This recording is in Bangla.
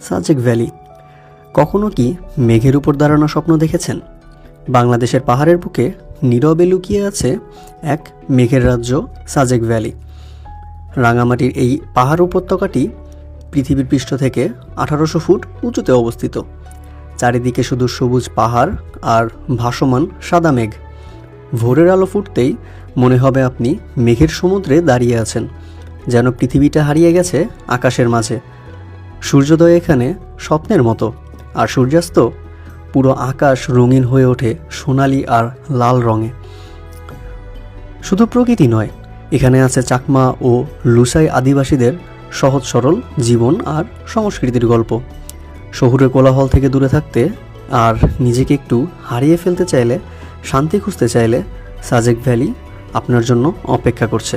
সাজেক ভ্যালি। কখনো কি মেঘের উপর দাঁড়ানো স্বপ্ন দেখেছেন? বাংলাদেশের পাহাড়ের বুকে নীরবে লুকিয়ে আছে এক মেঘের রাজ্য, সাজেক ভ্যালি। রাঙামাটির এই পাহাড় উপত্যকাটি পৃথিবীর পৃষ্ঠ থেকে 1800 ফুট উঁচুতে অবস্থিত। চারিদিকে শুধু সবুজ পাহাড় আর ভাসমান সাদা মেঘ। ভোরের আলো ফুটতেই মনে হবে আপনি মেঘের সমুদ্রে দাঁড়িয়ে আছেন, যেন পৃথিবীটা হারিয়ে গেছে আকাশের মাঝে। সূর্যোদয় এখানে স্বপ্নের মতো, আর সূর্যাস্ত পুরো আকাশ রঙিন হয়ে ওঠে সোনালি আর লাল রঙে। শুধু প্রকৃতি নয়, এখানে আছে চাকমা ও লুসাই আদিবাসীদের সহজ সরল জীবন আর সংস্কৃতির গল্প। শহুরের কোলাহল থেকে দূরে থাকতে আর নিজেকে একটু হারিয়ে ফেলতে চাইলে, শান্তি খুঁজতে চাইলে সাজেক ভ্যালি আপনার জন্য অপেক্ষা করছে।